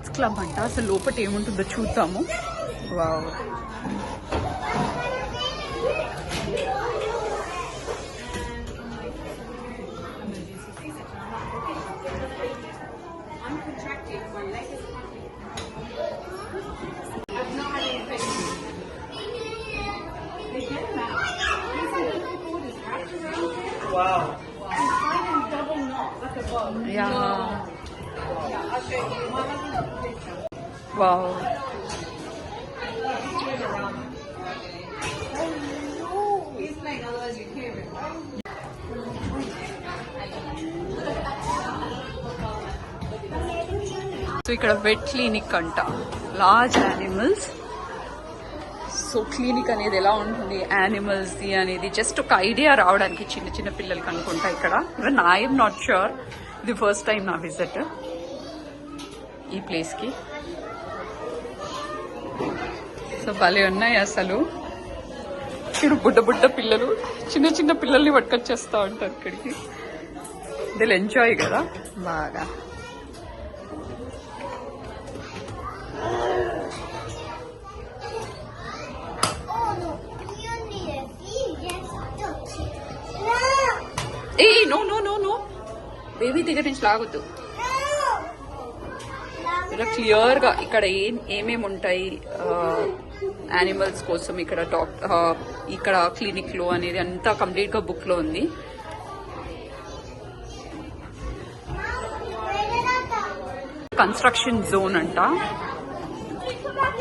Kids club అంట. అసలు లోపల ఏముంటుందో చూద్దాము. Wow, wow. సో ఇక్కడ వెట్ క్లినిక్ అంట, లార్జ్ యానిమల్స్. సో క్లినిక్ అనేది ఎలా ఉంటుంది యానిమల్స్ ది అనేది జస్ట్ ఒక ఐడియా రావడానికి చిన్న చిన్న పిల్లలకి అనుకుంటా. ఇక్కడ ఈవెన్ ఐఎమ్ నాట్ ష్యూర్, ఇది ఫస్ట్ టైం నా విజిట్ ఈ ప్లేస్ కి. సో భలే ఉన్నాయి అసలు. ఇక్కడ బుడ్డ బుడ్డ పిల్లలు చిన్న చిన్న పిల్లల్ని పట్టుకొచ్చేస్తా ఉంటారు ఇక్కడికి. దిల్ ఎంజాయ్ కదా బాగా. ఏ no no no no, baby దగ్గర నుంచి లాగొద్దు. ఇలా క్లియర్ గా ఇక్కడ ఏమేమి ఉంటాయి యానిమల్స్ కోసం ఇక్కడ ఇక్కడ క్లినిక్ లో అనేది అంతా కంప్లీట్ గా బుక్ లో ఉంది. కన్స్ట్రక్షన్ జోన్ అంట,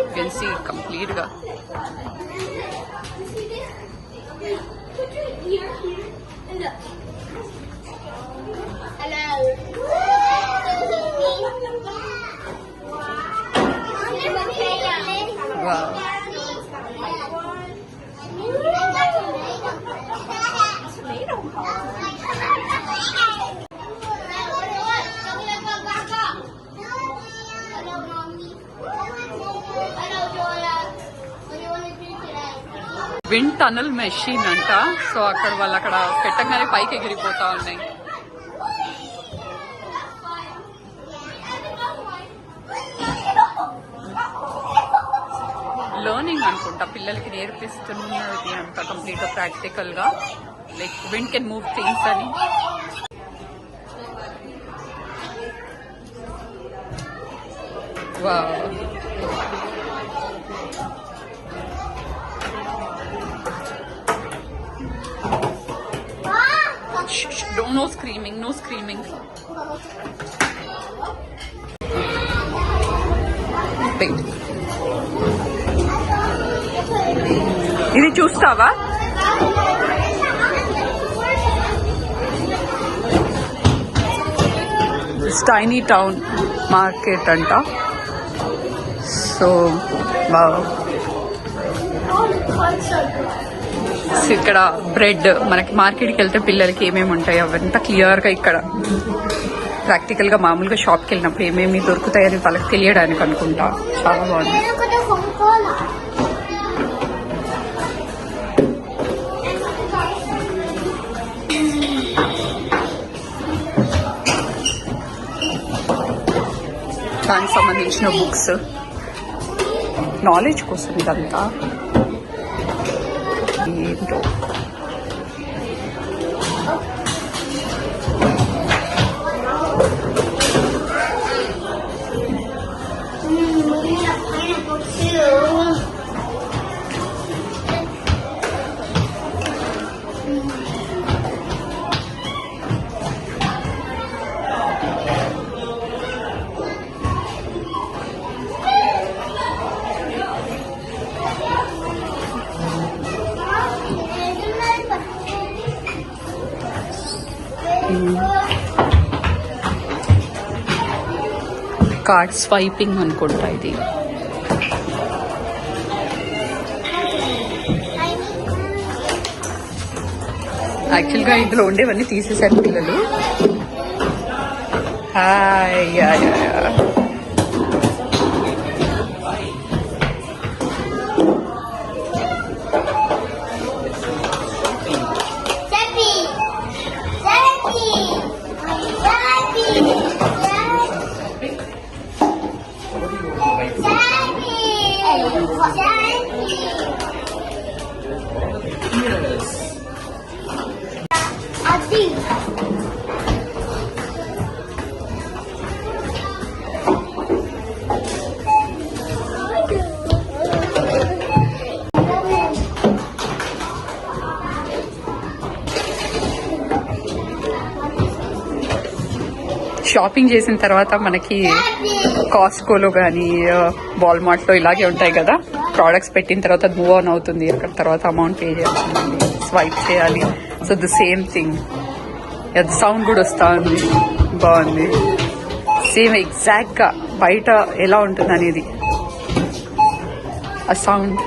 యూ కెన్ సీ కంప్లీట్ గా. Wow. విండ్ టనల్ మెషిన్ అంట. సో అక్కడ వాళ్ళు అక్కడ పెట్టగానే పైకి ఎగిరిపోతా ఉన్నాయి. లర్నింగ్ అనుకుంటా, పిల్లలకి నేర్పిస్తున్నది అంతా కంప్లీట్ గా ప్రాక్టికల్ గా. Like wind can move things అని. Wow, no screaming, no screaming. ఇది చూస్తావా? టైనీ టౌన్ మార్కెట్ అంట. సో ఇక్కడ బ్రెడ్ మనకి మార్కెట్కి వెళ్తే పిల్లలకి ఏమేమి ఉంటాయి అవంతా క్లియర్ గా ఇక్కడ ప్రాక్టికల్ గా మామూలుగా షాప్కి వెళ్ళినప్పుడు ఏమేమి దొరుకుతాయని వాళ్ళకి తెలియడానికి అనుకుంటా. చాలా బాగుంది. దానికి సంబంధించిన బుక్స్, నాలెడ్జ్ కోసం ఇదంతా ఏంటో. కార్డ్ స్వైపింగ్ అనుకుంటా ఇది. యాక్చువల్గా ఇందులో ఉండేవన్నీ తీసేసారు పిల్లలు. హాయ్ షాపింగ్ చేసిన తర్వాత మనకి కాస్కోలో కానీ వాల్మార్ట్లో ఇలాగే ఉంటాయి కదా, ప్రోడక్ట్స్ పెట్టిన తర్వాత అది మూవ్ ఆన్ అవుతుంది, అక్కడ తర్వాత అమౌంట్ పే చేయాల్సింది, స్వైప్ చేయాలి. సో ద సేమ్ థింగ్, అది సౌండ్ కూడా వస్తూ ఉంది, బాగుంది. సేమ్ ఎగ్జాక్ట్గా బయట ఎలా ఉంటుంది అనేది ఆ సౌండ్.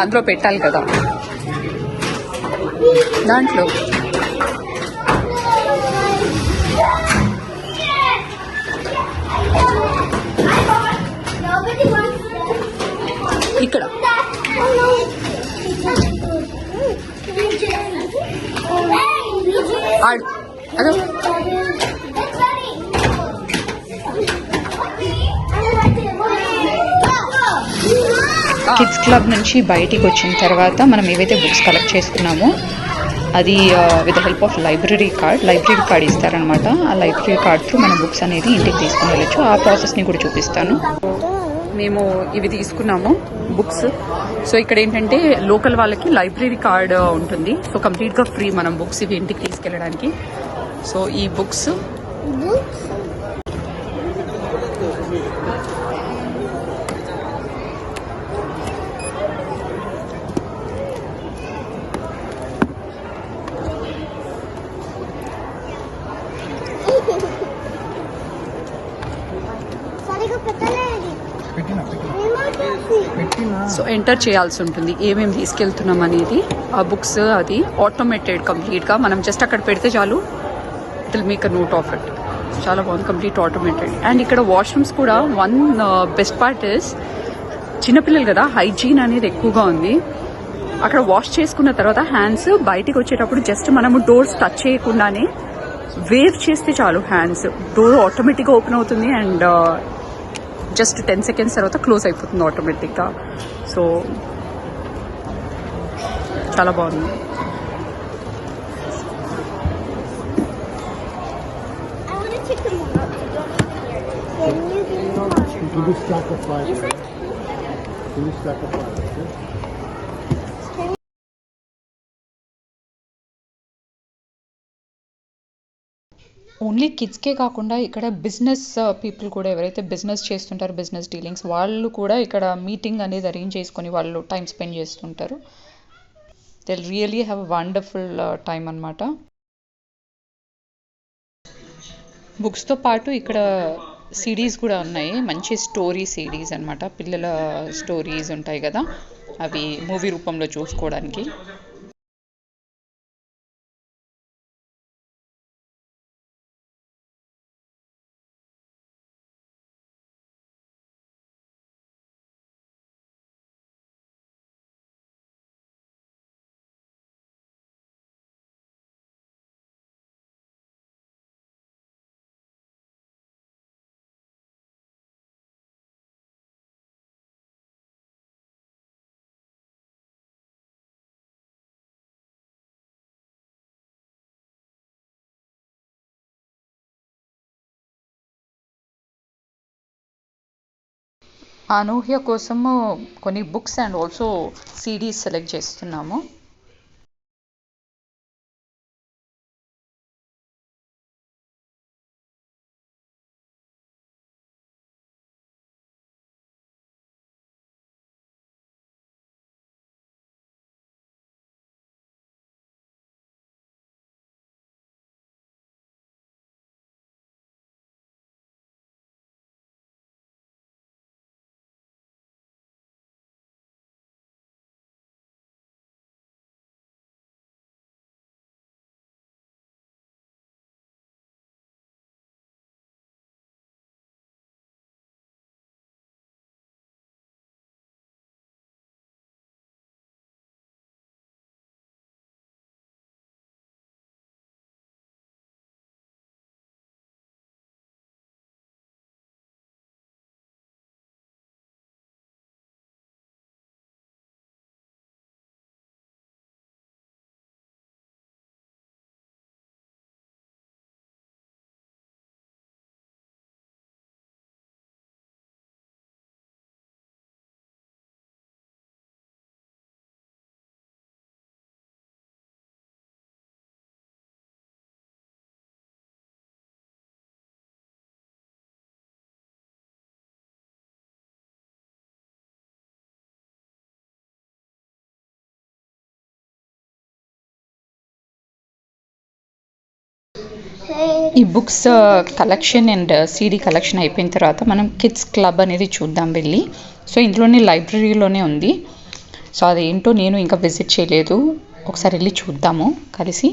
అందులో పెట్టాలి కదా దాంట్లో. ఇక్కడ అదో కిడ్స్ క్లబ్ నుంచి బయటికి వచ్చిన తర్వాత మనం ఏవైతే బుక్స్ కలెక్ట్ చేసుకున్నామో అది with help of library card ఇస్తారనమాట. ఆ లైబ్రరీ కార్డ్ త్రూ మన బుక్స్ అనేది ఇంటికి తీసుకుని వెళ్ళొచ్చు. ఆ ప్రాసెస్ని కూడా చూపిస్తాను. మేము ఇవి తీసుకున్నాము బుక్స్. సో ఇక్కడ ఏంటంటే లోకల్ వాళ్ళకి లైబ్రరీ కార్డ్ ఉంటుంది. సో కంప్లీట్గా ఫ్రీ మనం బుక్స్ ఇవి ఇంటికి తీసుకెళ్ళడానికి. సో ఈ బుక్స్ సో ఎంటర్ చేయాల్సి ఉంటుంది ఏమేమి తీసుకెళ్తున్నాం అనేది. ఆ బుక్స్ అది ఆటోమేటెడ్ కంప్లీట్గా, మనం జస్ట్ అక్కడ పెడితే చాలు, it will make a note of it. చాలా బాగుంది, కంప్లీట్ ఆటోమేటెడ్. అండ్ ఇక్కడ వాష్రూమ్స్ కూడా వన్ బెస్ట్ పార్ట్ ఇస్ చిన్నపిల్లలు కదా, హైజీన్ అనేది ఎక్కువగా ఉంది. అక్కడ వాష్ చేసుకున్న తర్వాత హ్యాండ్స్ బయటికి వచ్చేటప్పుడు జస్ట్ మనము డోర్స్ టచ్ చేయకుండానే వేవ్ చేస్తే చాలు, హ్యాండ్స్ డోర్ ఆటోమేటిక్గా ఓపెన్ అవుతుంది. అండ్ జస్ట్ 10 seconds తర్వాత క్లోజ్ అయిపోతుంది ఆటోమేటిక్గా. సో చాలా బాగుంది. ఓన్లీ కిడ్స్కే కాకుండా ఇక్కడ బిజినెస్ పీపుల్ కూడా, ఎవరైతే బిజినెస్ చేస్తుంటారో బిజినెస్ డీలింగ్స్, వాళ్ళు కూడా ఇక్కడ మీటింగ్ అనేది అరేంజ్ చేసుకొని వాళ్ళు టైం స్పెండ్ చేస్తుంటారు. They really have wonderful time అనమాట. బుక్స్తో పాటు ఇక్కడ సిడీస్ కూడా ఉన్నాయి, మంచి స్టోరీ సిడీస్ అనమాట. పిల్లల స్టోరీస్ ఉంటాయి కదా, అవి మూవీ రూపంలో చూసుకోవడానికి. అనూహ్య కోసము కొన్ని books and also CDs select చేస్తున్నాము. ఈ books collection and CD collection అయిపోయిన తర్వాత మనం కిడ్స్ క్లబ్ అనేది చూద్దాం వెళ్ళి. సో ఇందులోనే లైబ్రరీలోనే ఉంది. సో అదేంటో నేను ఇంకా విజిట్ చేయలేదు, ఒకసారి వెళ్ళి చూద్దాము కలిసి.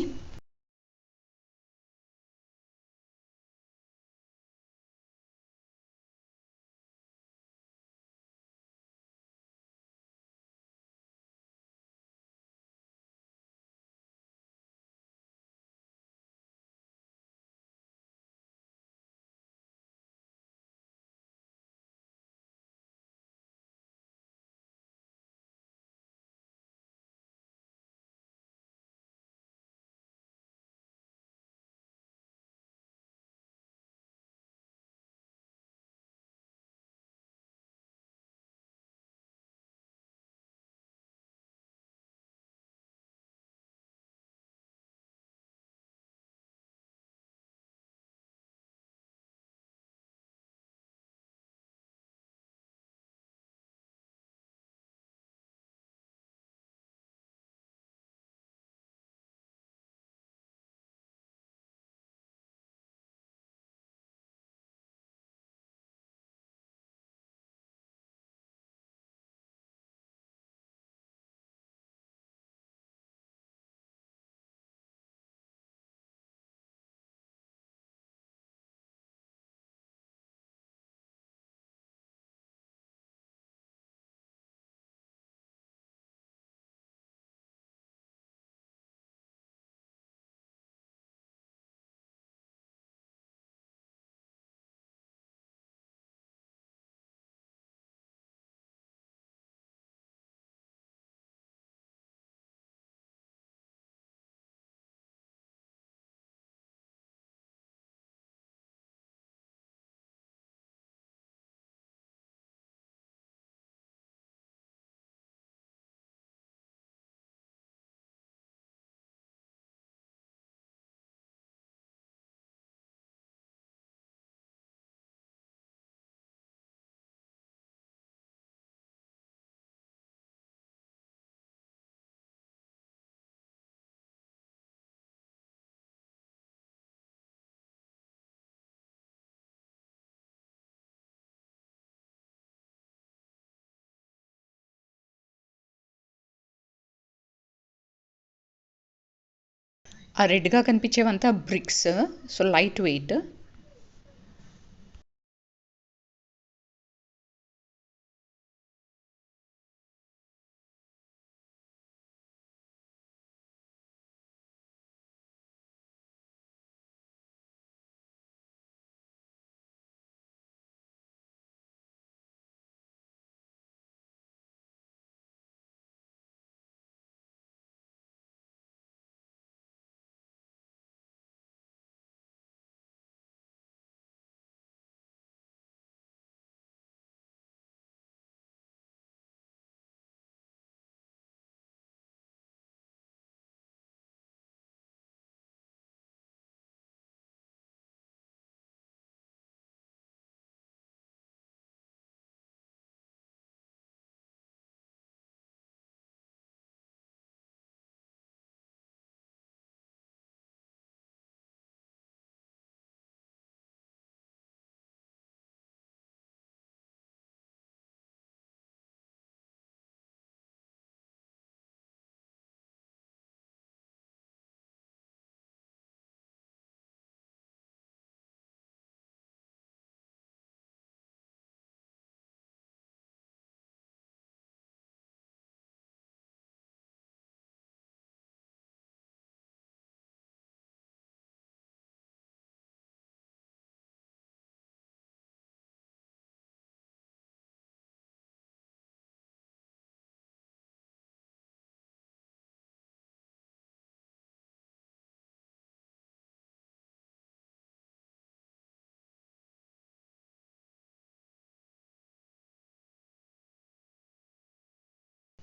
ఆ రెడ్గా కనిపించేవంతా bricks, so light weight.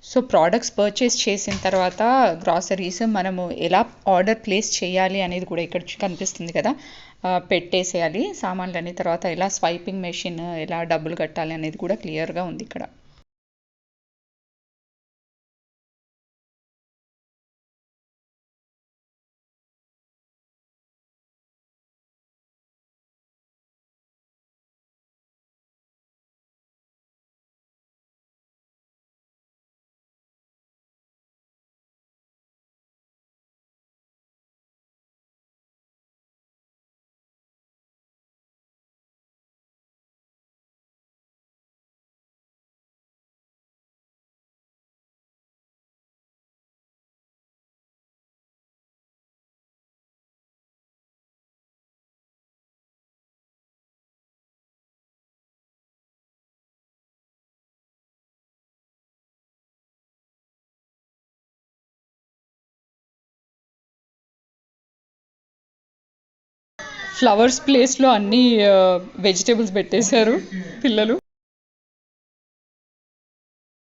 So products purchase చేసిన తర్వాత గ్రాసరీస్ మనము ఎలా ఆర్డర్ ప్లేస్ చేయాలి అనేది కూడా ఇక్కడ కనిపిస్తుంది కదా. పెట్టేసేయాలి సామాన్లన్నీ, తర్వాత ఎలా స్వైపింగ్ మెషిన్, ఎలా డబ్బులు కట్టాలి అనేది కూడా క్లియర్గా ఉంది ఇక్కడ. ఫ్లవర్స్ ప్లేస్లో అన్ని వెజిటేబుల్స్ పెట్టేశారు పిల్లలు.